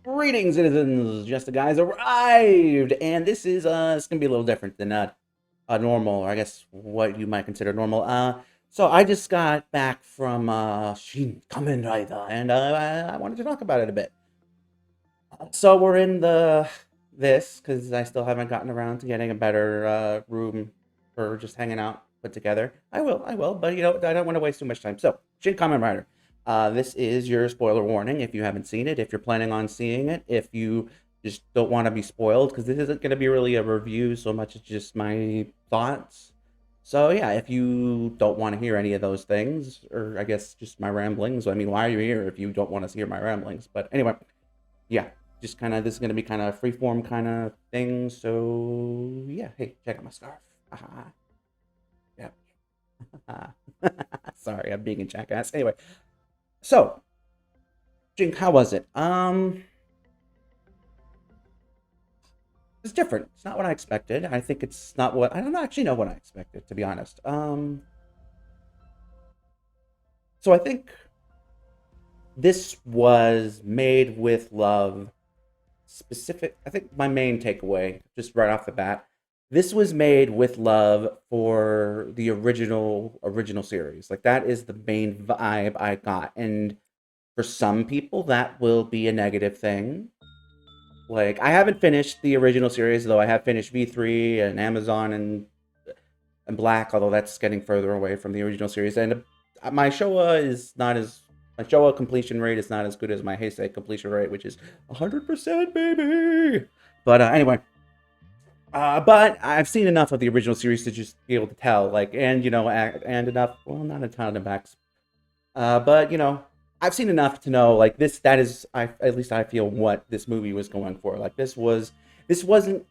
Greetings, citizens! Justiguy has arrived, and this is it's gonna be a little different than a normal, or I guess what you might consider normal. So I just got back from Shin Kamen Rider, and I wanted to talk about it a bit. So we're in this because I still haven't gotten around to getting a better room for just hanging out put together. I will, but I don't want to waste too much time. So Shin Kamen Rider. This is your spoiler warning if you haven't seen it, if you're planning on seeing it, if you just don't want to be spoiled, because this isn't going to be really a review so much as just my thoughts. So yeah, if you don't want to hear any of those things, or I guess just my ramblings, I mean, why are you here if you don't want to hear my ramblings? But anyway, yeah, just kind of this is gonna be kind of freeform kind of thing. So yeah, hey, check out my scarf. Haha. Yeah. Sorry, I'm being a jackass. Anyway, so Jink, how was it? It's different. It's not what I expected. I think it's not what I don't actually know what I expected, to be honest. So I think this was made with love I think my main takeaway, just right off the bat, this was made with love for the original series. Like that is the main vibe I got. And for some people that will be a negative thing. Like I haven't finished the original series, though I have finished V3 and Amazon and Black, although that's getting further away from the original series. And my Showa is not as my Showa completion rate is not as good as my Heisei completion rate, which is 100%, baby. But anyway, but I've seen enough of the original series to just be able to tell, like, and enough. Well, not a ton of backs, but I've seen enough to know, like, that is, at least I feel what this movie was going for. Like, this wasn't.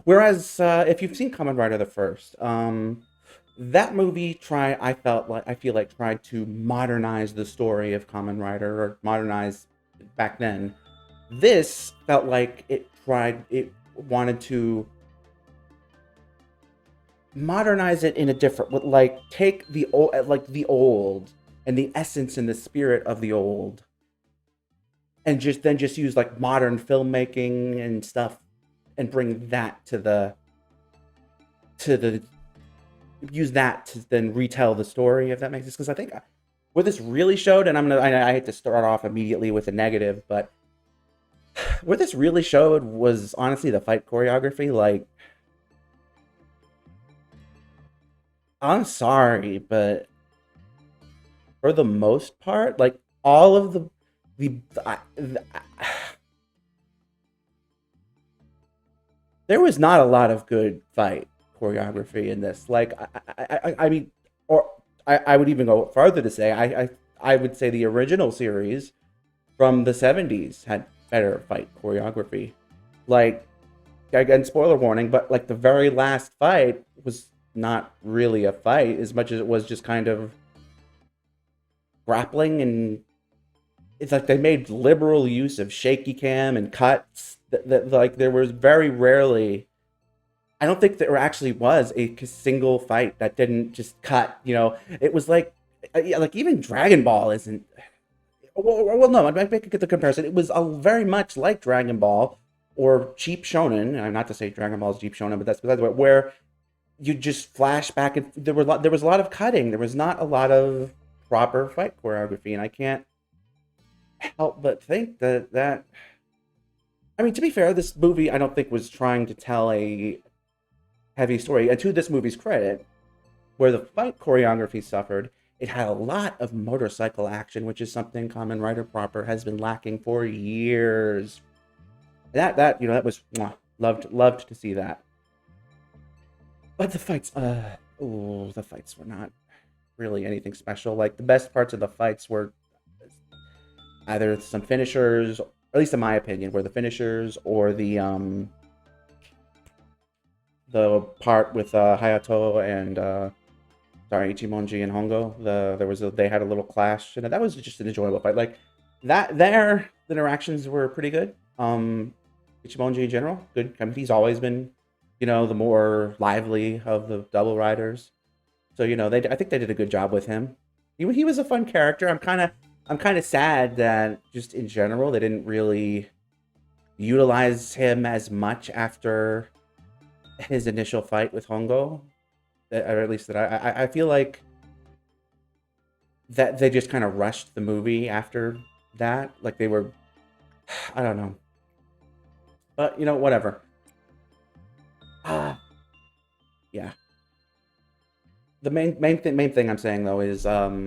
Whereas, if you've seen Kamen Rider the first, that movie I feel like tried to modernize the story of Kamen Rider, or modernize back then. This felt like it wanted to modernize it in a different, like take the old and the essence and the spirit of the old, and just use like modern filmmaking and stuff, and bring that to the use that to then retell the story, if that makes sense. Because I think what this really showed, and I hate to start off immediately with a negative, but what this really showed was honestly the fight choreography. Like, I'm sorry, but for the most part, like all of the there was not a lot of good fight choreography in this. Like, I mean, or I would even go farther to say, I would say the original series from the 70s had better fight choreography. Like, again, spoiler warning, but like the very last fight was not really a fight as much as it was just kind of grappling, and it's like they made liberal use of shaky cam and cuts that like there was very rarely. I don't think there actually was a single fight that didn't just cut. It was like, yeah, like even Dragon Ball isn't. No, I make the comparison. It was very much like Dragon Ball or cheap shonen. Not to say Dragon Ball is cheap shonen, but that's besides the way. Where you just flash back, and there was a lot of cutting. There was not a lot of proper fight choreography, and I can't help but think that. I mean, to be fair, this movie I don't think was trying to tell a heavy story. And to this movie's credit, where the fight choreography suffered, it had a lot of motorcycle action, which is something Kamen Rider proper has been lacking for years. That was loved to see that. But the fights were not really anything special. Like the best parts of the fights were either some finishers, or at least in my opinion, were the finishers, or the part with Hayato and sorry, Ichimonji and Hongo. They had a little clash, and that was just an enjoyable fight. Like the interactions were pretty good. Ichimonji in general, good. I mean, he's always been, the more lively of the double riders. So I think they did a good job with him. He was a fun character. I'm kind of I'm kind of sad that just in general they didn't really utilize him as much after his initial fight with Hongo, or at least that I feel like that they just kind of rushed the movie after that. Like they were, I don't know, but you know, whatever. Ah, yeah. The main thing I'm saying though is the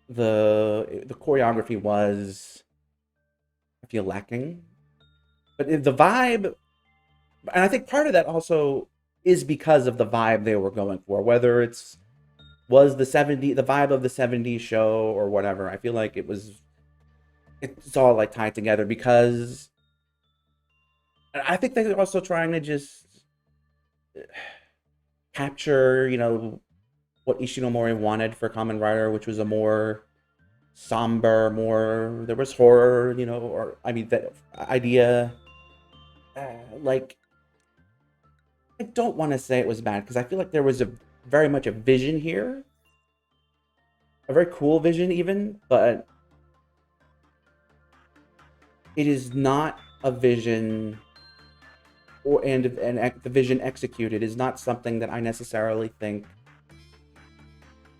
choreography was, I feel, lacking, but the vibe, and I think part of that also is because of the vibe they were going for, whether it's was the vibe of the 70s show or whatever. I feel like it's all like tied together because I think they're also trying to just capture, what Ishinomori wanted for Kamen Rider, which was a more somber, more, there was horror, or I mean that idea. Like, I don't want to say it was bad because I feel like there was a very much a vision here, a very cool vision even, but it is not a vision, and the vision executed is not something that I necessarily think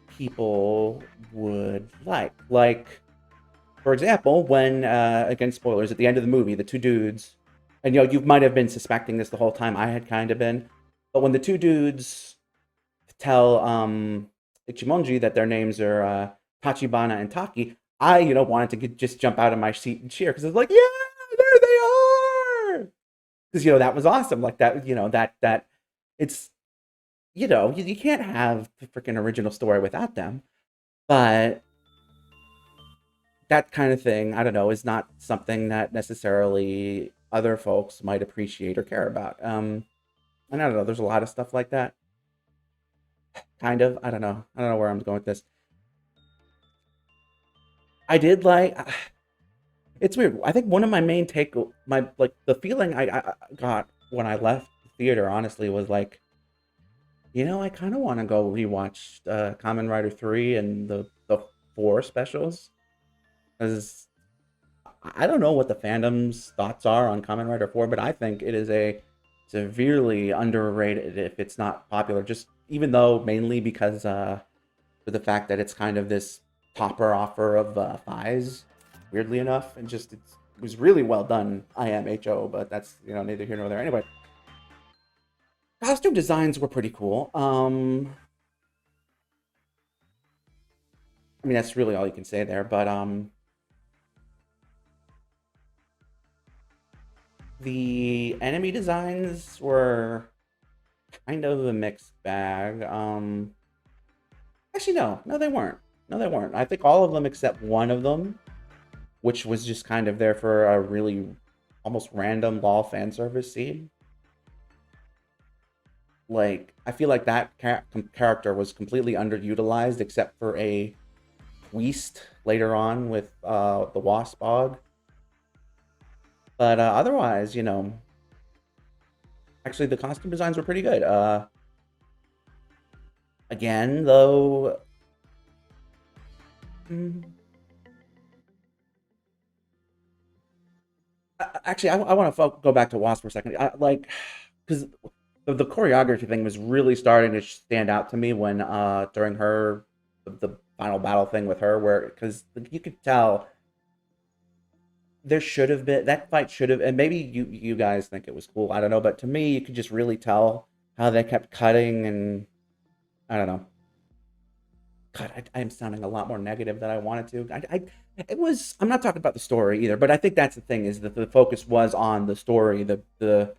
people would like. Like, for example, when again, spoilers, at the end of the movie, the two dudes, and you might have been suspecting this the whole time. I had kind of been, but when the two dudes tell Ichimonji that their names are Tachibana and Taki, I wanted to just jump out of my seat and cheer because it's like, yeah, there they are. Because that was awesome. Like that, that it's you can't have the freaking original story without them. But that kind of thing, I don't know, is not something that necessarily other folks might appreciate or care about. And I don't know, there's a lot of stuff like that. Kind of. I don't know where I'm going with this. I did like it's weird. I think one of my main my like the feeling I got when I left the theater honestly was like, I kind of want to go rewatch Kamen Rider 3 and the 4 specials, because I don't know what the fandom's thoughts are on Kamen Rider 4, but I think it is a severely underrated if it's not popular. Just even though mainly because for the fact that it's kind of this topper offer of Fies, weirdly enough, and just it was really well done. IMHO, but that's neither here nor there. Anyway, costume designs were pretty cool. I mean that's really all you can say there, but the enemy designs were kind of a mixed bag. Actually, no, they weren't. No, they weren't. I think all of them except one of them, which was just kind of there for a really almost random LOL fan service scene. Like, I feel like that character was completely underutilized except for a twist later on with the Wasp Bog. But otherwise, actually the costume designs were pretty good. Again, though, mm, actually, I want to go back to Wasp for a second. Like, because the choreography thing was really starting to stand out to me when during her the final battle thing with her, where because you could tell there should have been that fight should have, and maybe you guys think it was cool. I don't know, but to me, you could just really tell how they kept cutting, and I don't know. God, I am sounding a lot more negative than I wanted to. It was. I'm not talking about the story either, but I think that's the thing is that the focus was on the story. The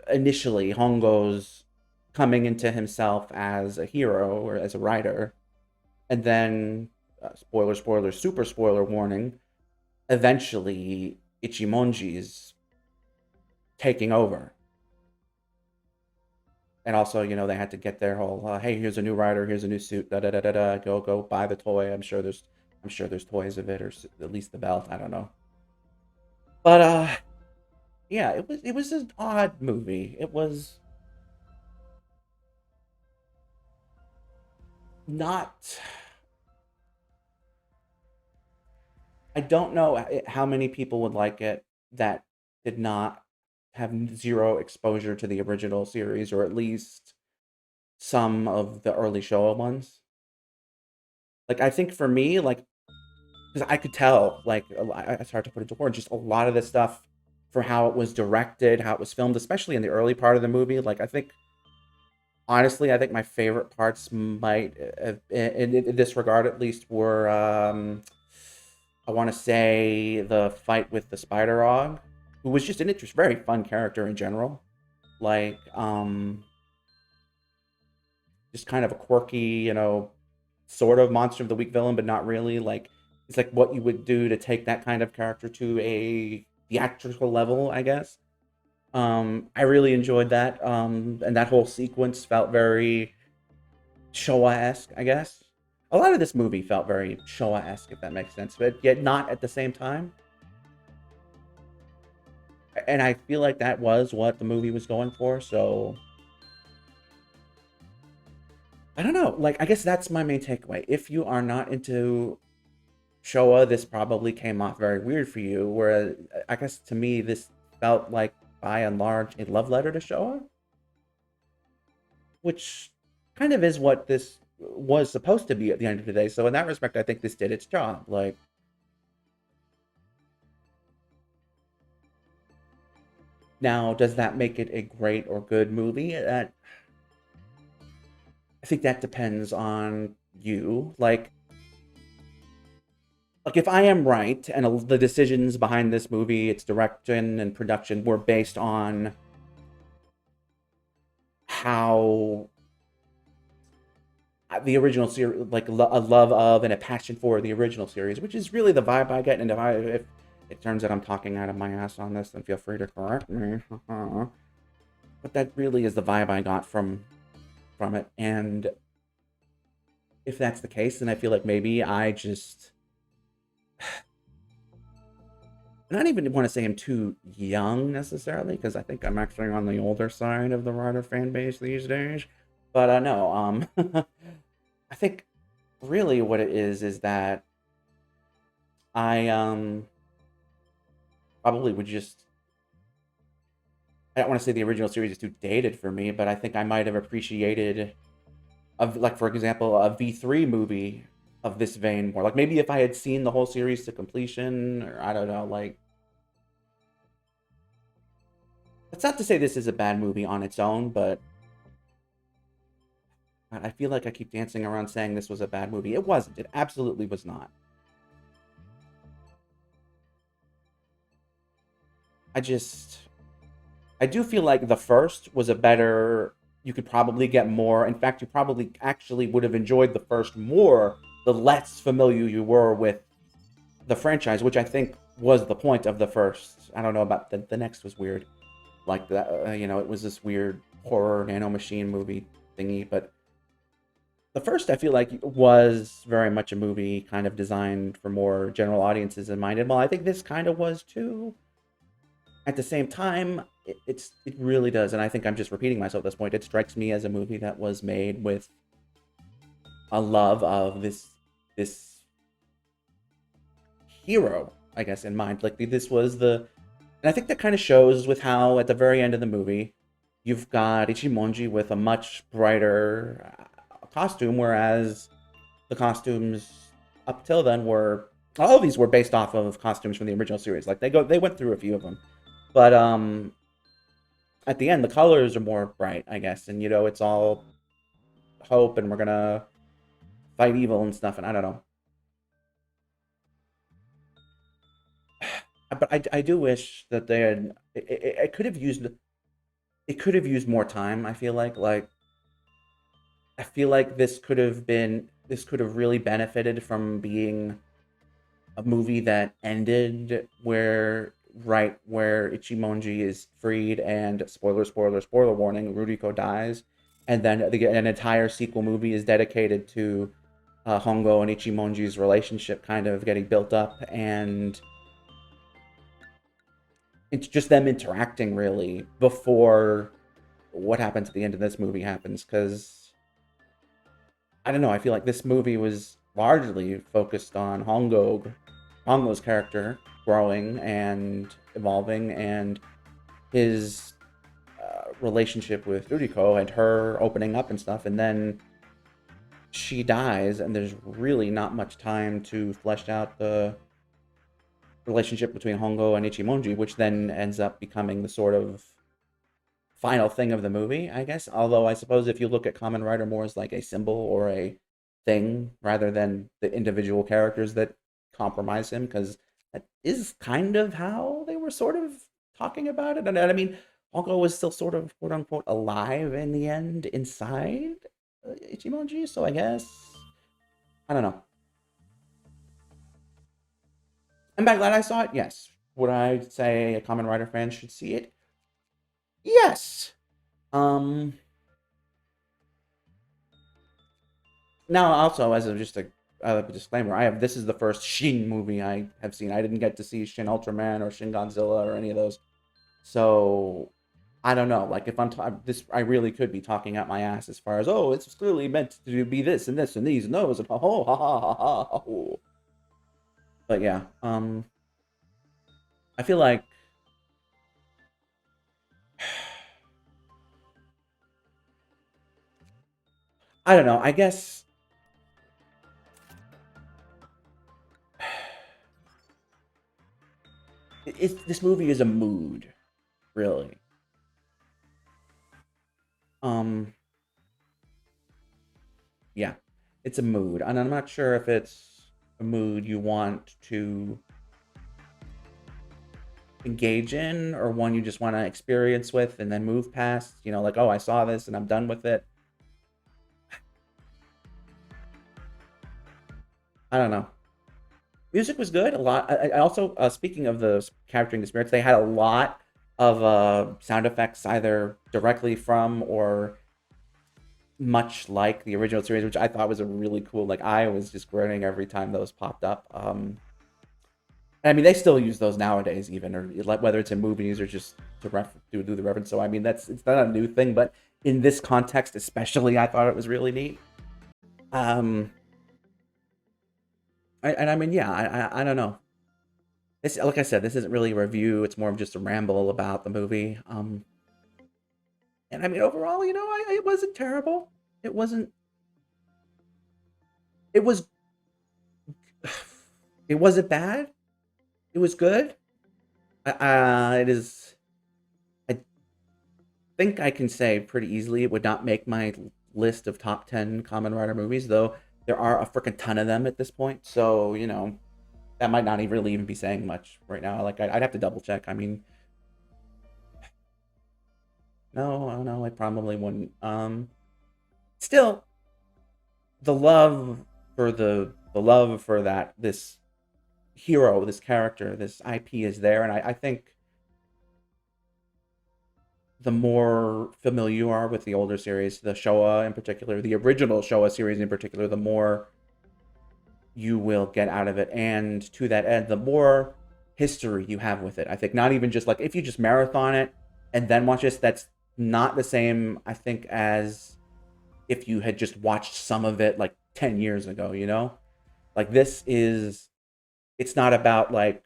initially Hongo's coming into himself as a hero or as a writer, and then spoiler, super spoiler warning. Eventually, Ichimonji's taking over, and also they had to get their whole hey, here's a new writer, here's a new suit, da da da da da, go buy the toy. I'm sure there's toys of it, or at least the belt. I don't know, but yeah, it was an odd movie. It was not I don't know how many people would like it that did not have zero exposure to the original series, or at least some of the early Showa ones. Like, I think for me, like, because I could tell, like, it's hard to put into words, just a lot of the stuff for how it was directed, how it was filmed, especially in the early part of the movie. Like, I think, honestly, I think my favorite parts might, in this regard at least, were, I want to say, the fight with the Spider Og, who was just an interest, very fun character in general. Like, just kind of a quirky, sort of monster of the week villain, but not really. Like, it's like what you would do to take that kind of character to a theatrical level, I guess. I really enjoyed that, and that whole sequence felt very Showa-esque, I guess. A lot of this movie felt very Showa-esque, if that makes sense, but yet not at the same time. And I feel like that was what the movie was going for, so I don't know. Like, I guess that's my main takeaway. If you are not into Showa, this probably came off very weird for you. Whereas, I guess to me, this felt like, by and large, a love letter to Showa, which kind of is what this was supposed to be at the end of the day. So, in that respect, I think this did its job. Like, now, does that make it a great or good movie? I think that depends on you. Like, if I am right, and the decisions behind this movie, its direction and production, were based on how the original series, like a love of and a passion for the original series, which is really the vibe I get. And if it turns out I'm talking out of my ass on this, then feel free to correct me. But that really is the vibe I got from it. And if that's the case, then I feel like maybe I just, I don't even want to say I'm too young necessarily, because I think I'm actually on the older side of the Rider fan base these days. But no, I think really what it is that I probably would just, I don't want to say the original series is too dated for me, but I think I might have appreciated, of like, for example, a V3 movie of this vein more. Like, maybe if I had seen the whole series to completion, or I don't know, like, it's not to say this is a bad movie on its own, but I feel like I keep dancing around saying this was a bad movie. It wasn't. It absolutely was not. I just, I do feel like the first was a better. You could probably get more. In fact, you probably actually would have enjoyed the first more the less familiar you were with the franchise, which I think was the point of the first. I don't know about the next was weird, like that. It was this weird horror nanomachine movie thingy, but the first I feel like was very much a movie kind of designed for more general audiences in mind. And well, I think this kind of was too. At the same time, it really does, and I think I'm just repeating myself at this point. It strikes me as a movie that was made with a love of this hero, I guess, in mind. Like, this was and I think that kind of shows with how at the very end of the movie, you've got Ichimonji with a much brighter costume, whereas the costumes up till then were, all of these were based off of costumes from the original series. Like, they went through a few of them, but at the end the colors are more bright, I guess, and it's all hope, and we're gonna fight evil and stuff, and I don't know. But I do wish that they had, it could have used, it could have used more time. I feel like this could have really benefited from being a movie that ended where Ichimonji is freed, and spoiler warning, Ruriko dies, and then an entire sequel movie is dedicated to Hongo and Ichimonji's relationship kind of getting built up, and it's just them interacting really before what happens at the end of this movie happens. Because I don't know, I feel like this movie was largely focused on Hongo Hongo's character growing and evolving, and his relationship with Uriko and her opening up and stuff, and then she dies, and there's really not much time to flesh out the relationship between Hongo and Ichimonji, which then ends up becoming the sort of final thing of the movie, I guess. Although I suppose if you look at Kamen Rider more as like a symbol or a thing rather than the individual characters that compromise him, because that is kind of how they were sort of talking about it. And I mean, Hongo was still sort of quote unquote alive in the end inside Ichimonji, so I guess I don't know. I'm glad I saw it. Yes. Would I say a Kamen Rider fan should see it? Yes. Um. Now, also as just a disclaimer, I have this is the first Shin movie I have seen. I didn't get to see Shin Ultraman or Shin Godzilla or any of those, so I don't know. Like if this, I really could be talking out my ass as far as oh, it's clearly meant to be this and this and these and those and ha ha ha ha ha ha. But yeah, I feel like I don't know. I guess this movie is a mood, really. Um, yeah, it's a mood, and I'm not sure if it's a mood you want to engage in or one you just want to experience with and then move past. You know, like oh, I saw this and I'm done with it. I don't know. Music was good. A lot. I also speaking of the capturing the spirits, they had a lot of sound effects either directly from or much like the original series, which I thought was a really cool. Like I was just grinning every time those popped up. I mean, they still use those nowadays, even or like whether it's in movies or just to do the reference. So I mean, it's not a new thing, but in this context, especially, I thought it was really neat. Um, and I mean, yeah, I don't know. This, like I said, this isn't really a review. It's more of just a ramble about the movie. And I mean, overall, you know, it wasn't terrible. It wasn't. It was. It wasn't bad. It was good. It is. I think I can say pretty easily it would not make my list of top 10 Kamen Rider movies, though there are a freaking ton of them at this point. So you know that might not even really even be saying much right now. Like I'd have to double check. I mean, no, no, I probably wouldn't. Still, the love the love for that this hero, this character, this IP is there, and I think the more familiar you are with the older series, the Showa in particular, the original Showa series in particular, the more you will get out of it. And to that end, the more history you have with it. I think not even just like if you just marathon it and then watch this, that's not the same, I think, as if you had just watched some of it like 10 years ago, you know? Like this is it's not about like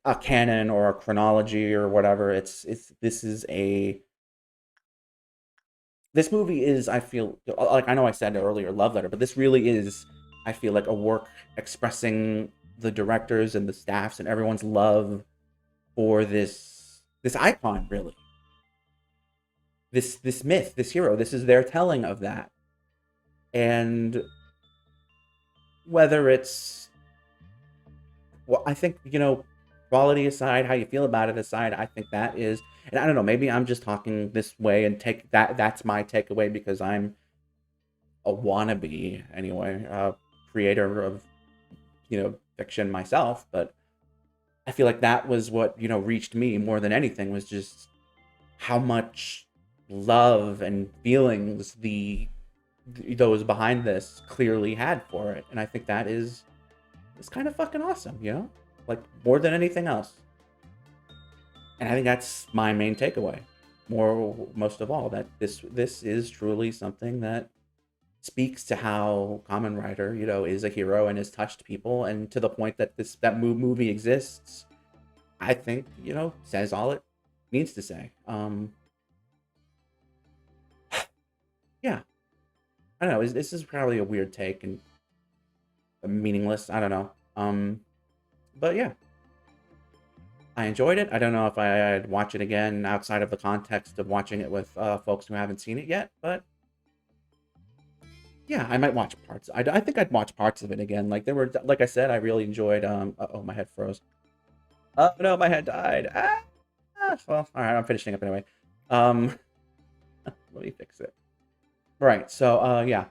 a canon or a chronology or whatever. It's this is a this movie is I feel like I know I said it earlier love letter, but this really is I feel like a work expressing the directors and the staffs and everyone's love for this icon really. This myth, this hero. This is their telling of that. And whether it's well, I think you know, quality aside, how you feel about it aside, I think that is, and I don't know, maybe I'm just talking this way and take that. That's my takeaway because I'm a wannabe anyway, creator of fiction myself. But I feel like that was what reached me more than anything was just how much love and feelings those behind this clearly had for it, and I think that is kind of fucking awesome, like more than anything else. And I think that's my main takeaway. Most of all, that this is truly something that speaks to how Kamen Rider, is a hero and has touched people, and to the point that that movie exists. I think, says all it needs to say. Yeah, I don't know. This is probably a weird take and meaningless. I don't know. But yeah, I enjoyed it. I don't know if I'd watch it again outside of the context of watching it with folks who haven't seen it yet, but yeah, I might watch parts. I think I'd watch parts of it again. Like there were, like I said, I really enjoyed. Oh, my head froze. Oh no, my head died. Well, all right, I'm finishing up anyway. Let me fix it. Right. So, yeah,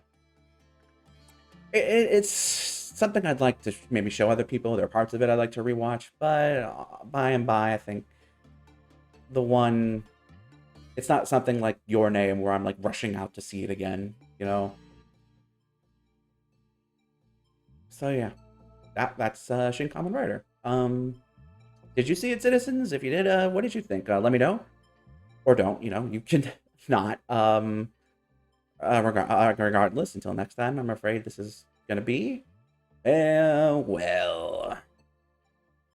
it's something I'd like to maybe show other people. There are parts of it I'd like to rewatch, but by and by, I think the one, it's not something like Your Name where I'm like rushing out to see it again. So yeah, that's Shin Kamen Rider. Did you see it, citizens? If you did, what did you think? Let me know, or don't. You can not. Regardless, until next time, I'm afraid this is gonna be well.